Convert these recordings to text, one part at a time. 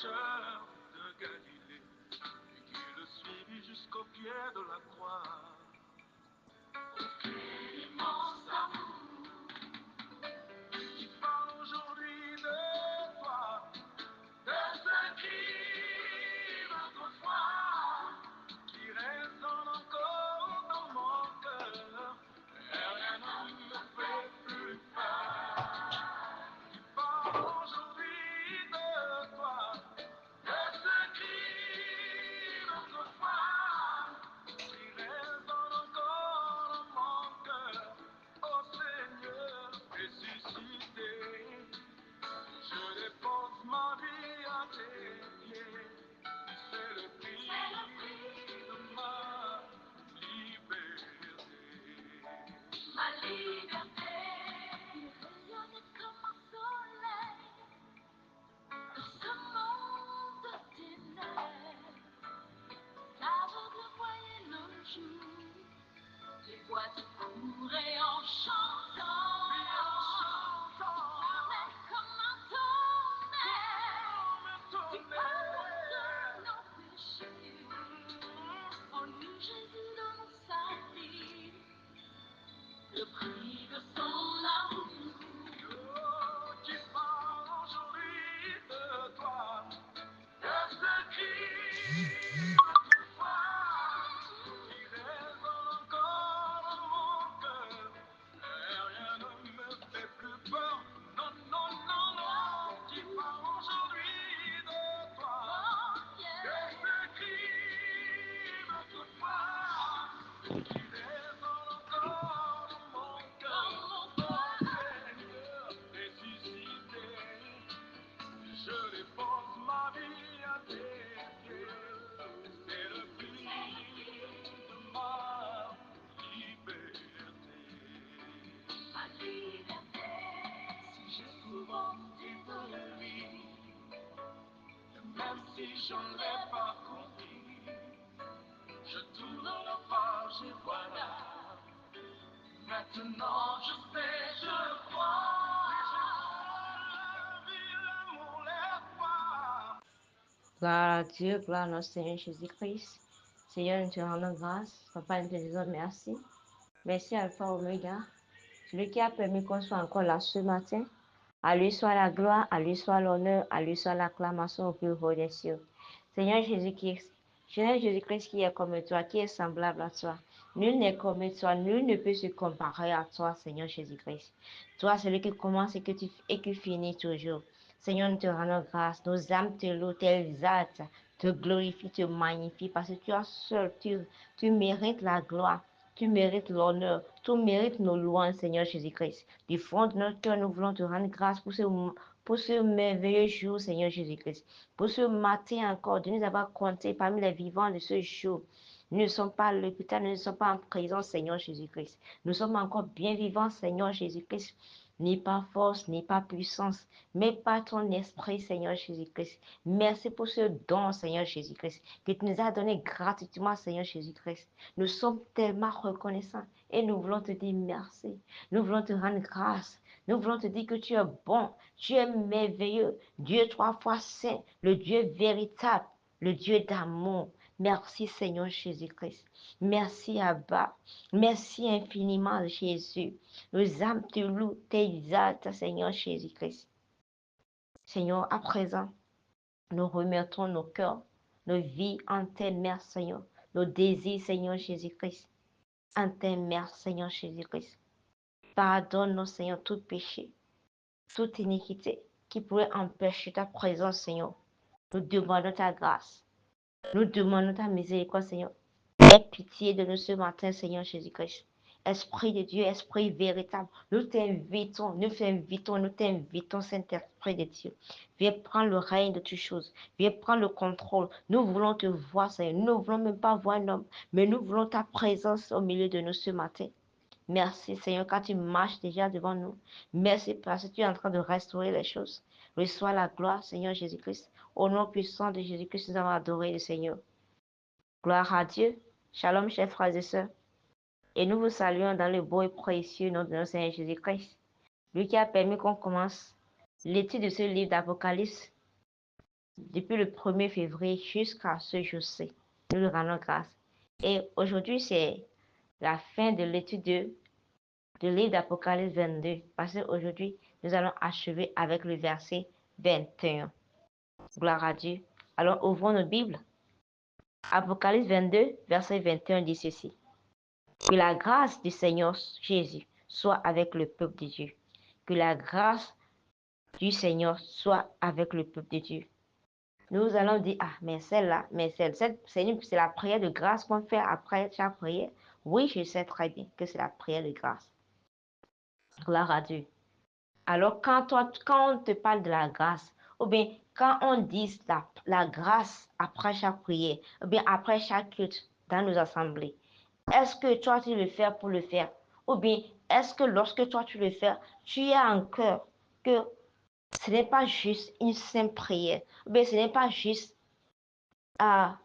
pêcheur de Galilée et qui le suivit jusqu'au pied de la croix. Quel immense amour qui parle aujourd'hui de toi, de ce cri d'autrefois qui résonne encore dans mon cœur. Et rien ne me fait plus peur. Qui parle aujourd'hui de toi, de ce cri d'autrefois qui résonne encore dans mon cœur. Ô Seigneur, ressuscité, je dépose ma vie à tes pieds. C'est le prix de ma liberté. Ma liberté rayonne comme un soleil dans ce monde de ténèbres. L'aveugle voyait le jour, les voix te couraient en chantant. Parlait comme un tonnerre, tu parles de nos péchés. En lui, Jésus donne sa vie, le prix de son amour. Oh, qui parle aujourd'hui de toi, de ce cri d'autrefois qui résonne encore dans mon cœur. Et rien ne me fait plus peur. Non, non, non, non, qui parle aujourd'hui de toi, de ce cri d'autrefois qui résonne encore dans mon cœur. Oh Seigneur, ressuscité, je dépose ma vie à tes pieds. C'est le prix de ma liberté. Ma liberté, si je souvent de lui, même si je ne l'ai pas compris, je tourne la page et voilà. Maintenant je sais, je crois. La vie, l'amour, l'espoir. Gloire à Dieu, gloire à notre Seigneur Jésus-Christ. Seigneur, nous te rendons grâce. Papa, nous te disons merci. Merci Alpha Omega, celui qui a permis qu'on soit encore là ce matin. À lui soit la gloire, à lui soit l'honneur, à lui soit l'acclamation au plus haut des cieux. Seigneur Jésus-Christ qui est comme toi, qui est semblable à toi. Nul n'est comme toi, nul ne peut se comparer à toi, Seigneur Jésus-Christ. Toi, celui qui commence et qui finit toujours. Seigneur, nous te rendons grâce. Nos âmes te louent, t'exaltent, te glorifient, te magnifient, parce que toi seul, tu mérites la gloire. Tu mérites l'honneur, tu mérites nos louanges, Seigneur Jésus-Christ. Du fond de notre cœur, nous voulons te rendre grâce pour ce merveilleux jour, Seigneur Jésus-Christ. Pour ce matin encore, de nous avoir comptés parmi les vivants de ce jour. Nous ne sommes pas à l'hôpital, nous ne sommes pas en prison, Seigneur Jésus-Christ. Nous sommes encore bien vivants, Seigneur Jésus-Christ. Ni par force, ni par puissance, mais par ton esprit, Seigneur Jésus-Christ. Merci pour ce don, Seigneur Jésus-Christ, que tu nous as donné gratuitement, Seigneur Jésus-Christ. Nous sommes tellement reconnaissants et nous voulons te dire merci. Nous voulons te rendre grâce. Nous voulons te dire que tu es bon, tu es merveilleux, Dieu trois fois saint, le Dieu véritable, le Dieu d'amour. Merci Seigneur Jésus-Christ. Merci Abba. Merci infiniment Jésus. Nos âmes te louent, t'exaltent Seigneur Jésus-Christ. Seigneur, à présent, nous remettons nos cœurs, nos vies en tes mains, Seigneur. Nos désirs, Seigneur Jésus-Christ. En tes mains, Seigneur Jésus-Christ. Pardonne-nous, Seigneur, tout péché, toute iniquité qui pourrait empêcher ta présence, Seigneur. Nous demandons ta grâce. Nous demandons ta miséricorde, Seigneur. Aie pitié de nous ce matin, Seigneur Jésus-Christ. Esprit de Dieu, Esprit véritable, nous t'invitons, Saint-Esprit de Dieu. Viens prendre le règne de toutes choses. Viens prendre le contrôle. Nous voulons te voir, Seigneur. Nous ne voulons même pas voir un homme, mais nous voulons ta présence au milieu de nous ce matin. Merci, Seigneur, quand tu marches déjà devant nous. Merci parce que tu es en train de restaurer les choses. Reçois la gloire, Seigneur Jésus-Christ. Au nom puissant de Jésus-Christ, nous avons adoré le Seigneur. Gloire à Dieu. Shalom, chers frères et sœurs. Et nous vous saluons dans le beau et précieux nom de notre Seigneur Jésus-Christ. Lui qui a permis qu'on commence l'étude de ce livre d'Apocalypse. depuis le 1er février jusqu'à ce jour-ci. Nous lui rendons grâce. Et aujourd'hui, c'est la fin de l'étude du livre d'Apocalypse 22. Parce qu'aujourd'hui, nous allons achever avec le verset 21. Gloire à Dieu. Alors, ouvrons nos Bibles. Apocalypse 22, verset 21 dit ceci. Que la grâce du Seigneur Jésus soit avec le peuple de Dieu. Que la grâce du Seigneur soit avec le peuple de Dieu. Nous allons dire, ah, mais celle-là, c'est la prière de grâce qu'on fait après chaque prière. Oui, je sais très bien que c'est la prière de grâce. Gloire à Dieu. Alors, quand on te parle de la grâce, ou bien quand on dit la grâce après chaque prière, ou bien après chaque culte dans nos assemblées, est-ce que toi tu le fais pour le faire? Ou bien est-ce que lorsque toi tu le fais, tu as en cœur que ce n'est pas juste une simple prière, ou bien ce n'est pas juste un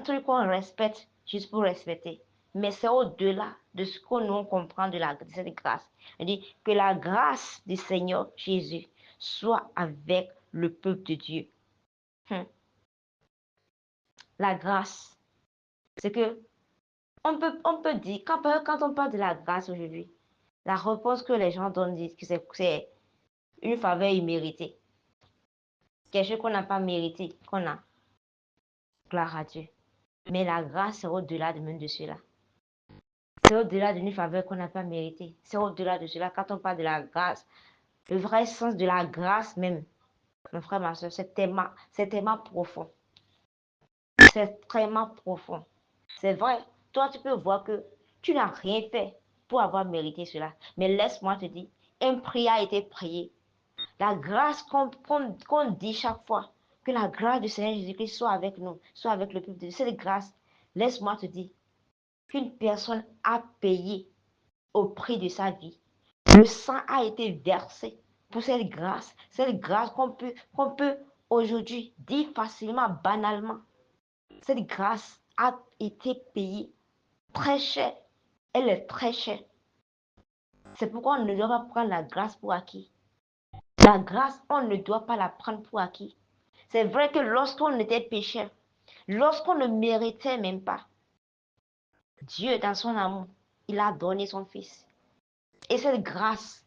truc qu'on respecte juste pour respecter, mais c'est au-delà de ce que nous comprenons de cette grâce. Il dit que la grâce du Seigneur Jésus soit avec le peuple de Dieu. La grâce, c'est que on peut dire, quand on parle de la grâce aujourd'hui, la réponse que les gens donnent disent que c'est une faveur imméritée. Quelque chose qu'on n'a pas mérité, qu'on a. Gloire à Dieu. Mais la grâce, c'est au-delà de même de cela. C'est au-delà d'une faveur qu'on n'a pas méritée. C'est au-delà de cela. Quand on parle de la grâce, le vrai sens de la grâce même, mon frère, ma soeur, c'est tellement profond. C'est extrêmement profond. C'est vrai, toi, tu peux voir que tu n'as rien fait pour avoir mérité cela. Mais laisse-moi te dire, un prix a été prié. La grâce qu'on dit chaque fois, que la grâce du Seigneur Jésus-Christ soit avec nous, soit avec le peuple de Dieu. Cette grâce, laisse-moi te dire, qu'une personne a payé au prix de sa vie. Le sang a été versé pour cette grâce qu'on peut aujourd'hui dire facilement, banalement. Cette grâce a été payée très cher. Elle est très chère. C'est pourquoi on ne doit pas prendre la grâce pour acquis. La grâce, on ne doit pas la prendre pour acquis. C'est vrai que lorsqu'on était pécheur, lorsqu'on ne méritait même pas, Dieu, dans son amour, il a donné son Fils. Et cette grâce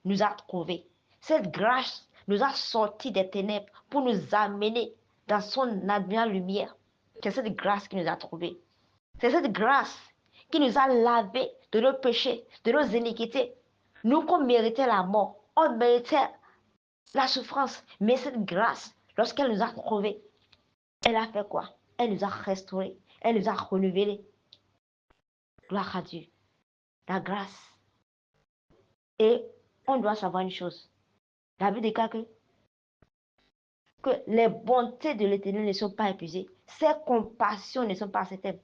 nous a trouvés. Cette grâce nous a sortis des ténèbres pour nous amener dans son admirable lumière. C'est cette grâce qui nous a trouvés. C'est cette grâce qui nous a lavés de nos péchés, de nos iniquités. Nous qu'on méritait la mort, on méritait la souffrance. Mais cette grâce, lorsqu'elle nous a trouvés, elle a fait quoi? Elle nous a restaurés, elle nous a renouvelés. Gloire à Dieu. La grâce. Et on doit savoir une chose. La Bible déclare que les bontés de l'Éternel ne sont pas épuisées. Ses compassions ne sont pas certaines.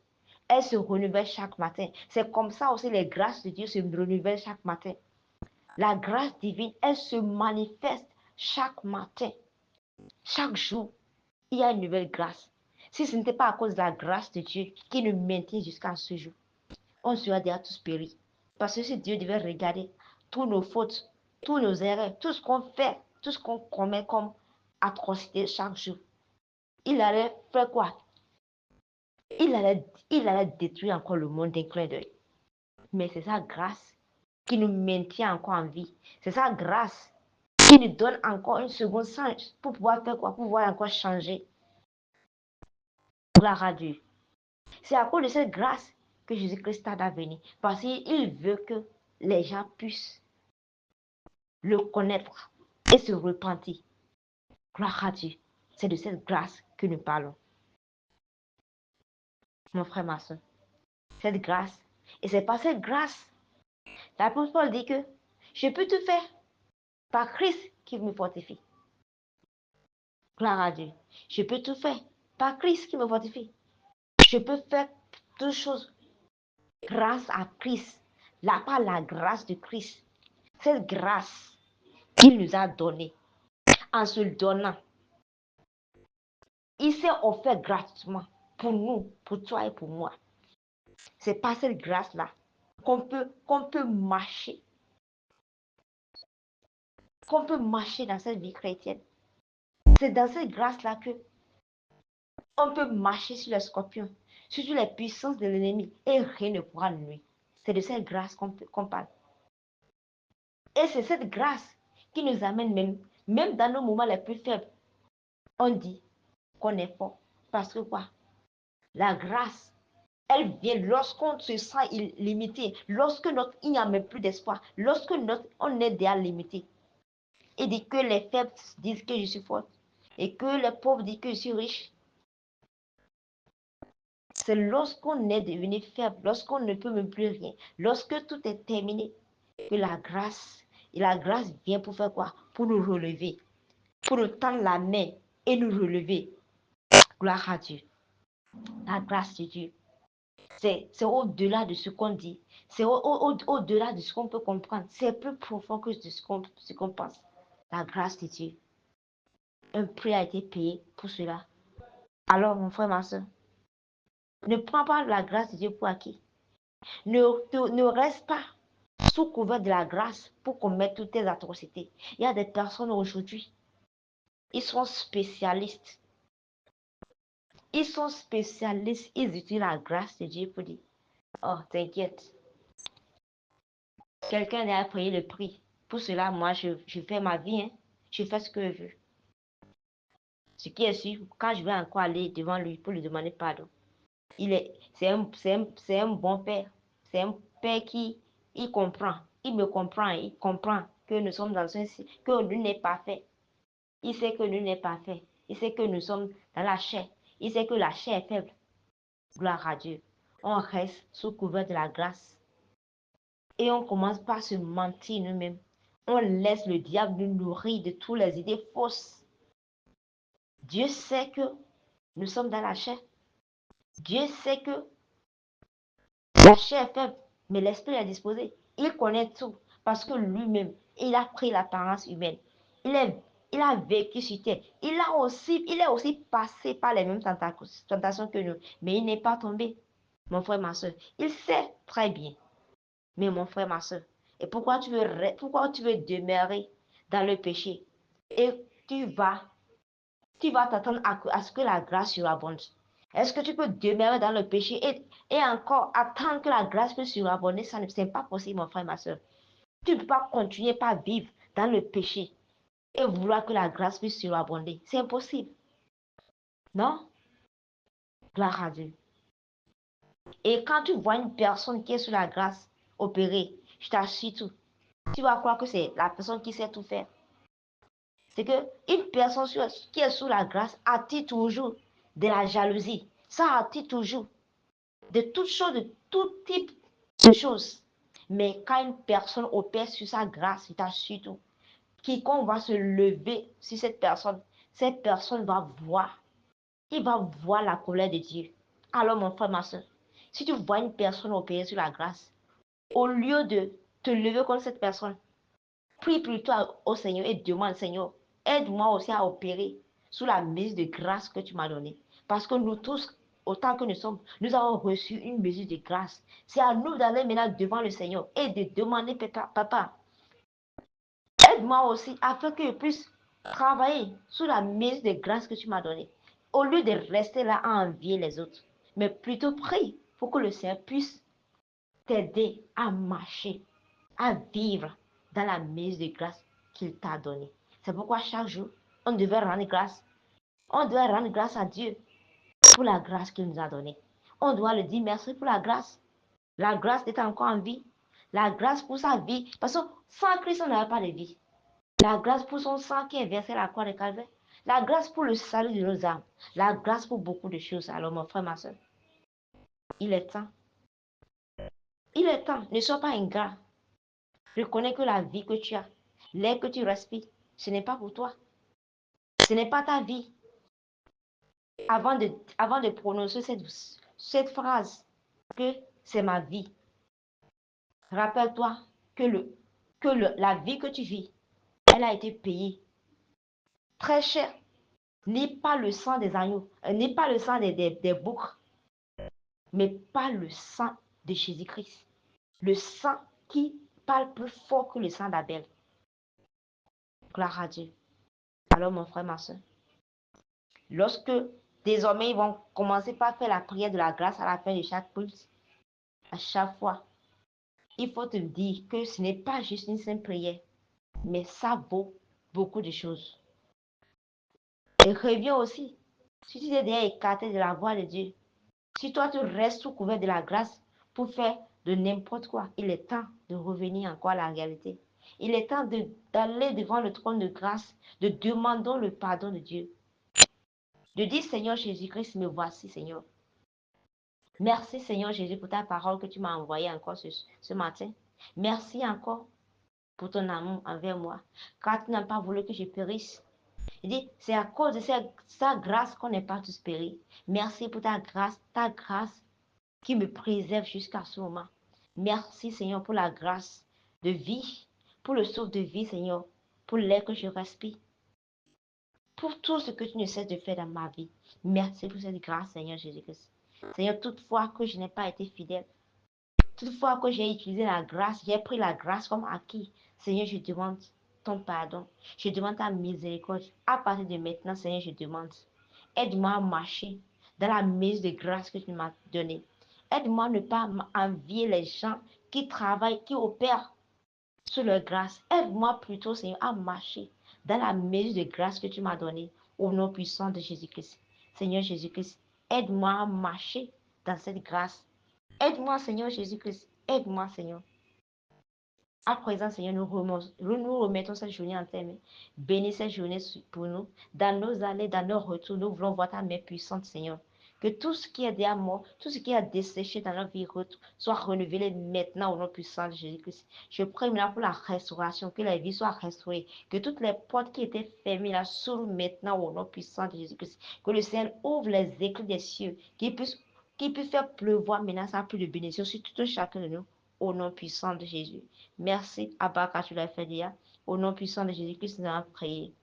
Elles se renouvellent chaque matin. C'est comme ça aussi les grâces de Dieu se renouvellent chaque matin. La grâce divine, elle se manifeste chaque matin. Chaque jour, il y a une nouvelle grâce. Si ce n'était pas à cause de la grâce de Dieu qui nous maintient jusqu'à ce jour, on serait déjà tous péris. Parce que si Dieu devait regarder tous nos fautes, tous nos erreurs, tout ce qu'on fait, tout ce qu'on commet comme atrocité chaque jour, il allait faire quoi? Il allait détruire encore le monde d'un clin d'œil. Mais c'est sa grâce qui nous maintient encore en vie. C'est sa grâce qui nous donne encore une seconde chance pour pouvoir faire quoi? Pour pouvoir encore changer. Gloire à Dieu. C'est à cause de cette grâce que Jésus-Christ a venu. Parce qu'il veut que les gens puissent le connaître et se repentir. Gloire à Dieu. C'est de cette grâce que nous parlons. Mon frère, ma soeur. Cette grâce. Et c'est par cette grâce. L'apôtre Paul dit que je peux tout faire par Christ qui me fortifie. Gloire à Dieu. Je peux tout faire par Christ qui me fortifie. Je peux faire toutes choses grâce à Christ. Là, par la grâce de Christ. Cette grâce qu'il nous a donnée. En se donnant. Il s'est offert gratuitement pour nous, pour toi et pour moi. C'est par cette grâce-là qu'on peut marcher. Qu'on peut marcher dans cette vie chrétienne. C'est dans cette grâce-là que On peut marcher sur les scorpions, sur toutes les puissances de l'ennemi, et rien ne pourra nous nuire. C'est de cette grâce qu'on parle. Et c'est cette grâce qui nous amène même dans nos moments les plus faibles. On dit qu'on est fort. Parce que quoi? La grâce, elle vient lorsqu'on se sent limité, lorsque il n'y a même plus d'espoir, lorsque on est déjà limité. Et dit que les faibles disent que je suis forte. Et que les pauvres disent que je suis riche. C'est lorsqu'on est devenu faible, lorsqu'on ne peut même plus rien, lorsque tout est terminé, que la grâce vient pour faire quoi? Pour nous relever, pour nous tendre la main et nous relever. Gloire à Dieu. La grâce de Dieu. C'est au-delà de ce qu'on dit. C'est au-delà de ce qu'on peut comprendre. C'est plus profond que ce qu'on pense. La grâce de Dieu. Un prix a été payé pour cela. Alors, mon frère, ma soeur, ne prends pas la grâce de Dieu pour acquis. Ne reste pas sous couvert de la grâce pour commettre toutes tes atrocités. Il y a des personnes aujourd'hui, ils sont spécialistes. Ils sont spécialistes. Ils utilisent la grâce de Dieu pour dire, oh, t'inquiète. Quelqu'un a payé le prix. Pour cela, moi, je fais ma vie. Hein. Je fais ce que je veux. Ce qui est sûr, quand je vais encore aller devant lui pour lui demander pardon, c'est un bon père. C'est un père il comprend. Il me comprend. Il comprend que nous sommes dans que nous n'est pas fait. Il sait que nous n'est pas fait. Il sait que nous sommes dans la chair. Il sait que la chair est faible. Gloire à Dieu. On reste sous couvert de la grâce. Et on commence par se mentir nous-mêmes. On laisse le diable nous nourrir de toutes les idées fausses. Dieu sait que nous sommes dans la chair. Dieu sait que la chair est faible, mais l'esprit est disposé. Il connaît tout parce que lui-même, il a pris l'apparence humaine. Il a vécu sur terre. Il est aussi passé par les mêmes tentations que nous, mais il n'est pas tombé. Mon frère, ma soeur, il sait très bien. Mais mon frère, ma soeur, et pourquoi tu veux demeurer dans le péché? Et tu vas t'attendre à ce que la grâce surabonde. Est-ce que tu peux demeurer dans le péché et encore attendre que la grâce puisse surabonder? Ça n'est pas possible, mon frère, ma soeur. Tu ne peux pas continuer par vivre dans le péché et vouloir que la grâce puisse surabonder. C'est impossible. Non? Gloire à Dieu. Et quand tu vois une personne qui est sous la grâce opérée, je t'assure tout. Tu vas croire que c'est la personne qui sait tout faire. C'est qu'une personne qui est sous la grâce attire toujours de la jalousie. Ça attire toujours de toutes choses, de tout type de choses. Mais quand une personne opère sur sa grâce, c'est t'assure tout. Quiconque va se lever sur cette personne va voir. Il va voir la colère de Dieu. Alors, mon frère, ma soeur, si tu vois une personne opérer sur la grâce, au lieu de te lever contre cette personne, prie plutôt au Seigneur et demande, Seigneur, aide-moi aussi à opérer sous la mesure de grâce que tu m'as donnée. Parce que nous tous, autant que nous sommes, nous avons reçu une mesure de grâce. C'est à nous d'aller maintenant devant le Seigneur et de demander, papa, aide-moi aussi afin que je puisse travailler sous la mesure de grâce que tu m'as donnée. Au lieu de rester là à envier les autres, mais plutôt prie pour que le Seigneur puisse t'aider à marcher, à vivre dans la mesure de grâce qu'il t'a donnée. C'est pourquoi chaque jour, on devait rendre grâce. On doit rendre grâce à Dieu pour la grâce qu'il nous a donnée. On doit le dire merci pour la grâce. La grâce d'être encore en vie. La grâce pour sa vie. Parce que sans Christ, on n'aurait pas de vie. La grâce pour son sang qui est versé à la croix de Calvaire. La grâce pour le salut de nos âmes. La grâce pour beaucoup de choses. Alors, mon frère, ma soeur, il est temps. Il est temps. Ne sois pas ingrat. Reconnais que la vie que tu as, l'air que tu respires, ce n'est pas pour toi. Ce n'est pas ta vie. Avant de prononcer cette phrase, que c'est ma vie, rappelle-toi que la vie que tu vis, elle a été payée très cher. N'est pas le sang des agneaux, n'est pas le sang des boucs, mais pas le sang de Jésus-Christ. Le sang qui parle plus fort que le sang d'Abel. Gloire à Dieu. Alors, mon frère, ma soeur, lorsque Désormais, ils vont commencer par faire la prière de la grâce à la fin de chaque culte. À chaque fois. Il faut te dire que ce n'est pas juste une simple prière, mais ça vaut beaucoup de choses. Et reviens aussi. Si tu t'es déjà écarté de la voie de Dieu, si toi tu restes sous couvert de la grâce pour faire de n'importe quoi, il est temps de revenir encore à la réalité. Il est temps d'aller devant le trône de grâce, de demander le pardon de Dieu. De dire, Seigneur Jésus-Christ, me voici, Seigneur. Merci, Seigneur Jésus, pour ta parole que tu m'as envoyée encore ce matin. Merci encore pour ton amour envers moi, car tu n'as pas voulu que je périsse. Il dit, c'est à cause de sa grâce qu'on n'est pas tous péris. Merci pour ta grâce qui me préserve jusqu'à ce moment. Merci, Seigneur, pour la grâce de vie, pour le souffle de vie, Seigneur, pour l'air que je respire, pour tout ce que tu ne cesses de faire dans ma vie. Merci pour cette grâce, Seigneur Jésus-Christ. Seigneur, toutefois que je n'ai pas été fidèle, toutefois que j'ai utilisé la grâce, j'ai pris la grâce comme acquis, Seigneur, je demande ton pardon. Je demande ta miséricorde. À partir de maintenant, Seigneur, je demande. Aide-moi à marcher dans la mise de grâce que tu m'as donnée. Aide-moi à ne pas envier les gens qui travaillent, qui opèrent sous leur grâce. Aide-moi plutôt, Seigneur, à marcher dans la mise de grâce que tu m'as donnée au nom puissant de Jésus-Christ. Seigneur Jésus-Christ, aide-moi à marcher dans cette grâce. Aide-moi, Seigneur Jésus-Christ. Aide-moi, Seigneur. À présent, Seigneur, nous remettons cette journée en tes mains. Bénis cette journée pour nous. Dans nos allées, dans nos retours, nous voulons voir ta main puissante, Seigneur. Que tout ce qui est déjà mort, tout ce qui a desséché dans notre vie soit renouvelé maintenant au nom puissant de Jésus-Christ. Je prie maintenant pour la restauration, que la vie soit restaurée, que toutes les portes qui étaient fermées là s'ouvrent maintenant au nom puissant de Jésus-Christ. Que le Seigneur ouvre les éclats des cieux, qu'il puisse faire pleuvoir maintenant ça plus de bénédictions sur tout chacun de nous au nom puissant de Jésus. Merci, Abba, car tu l'as fait déjà. Au nom puissant de Jésus-Christ, nous avons prié.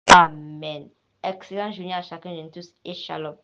Amen. Excellente journée à chacun de nous tous et shalom.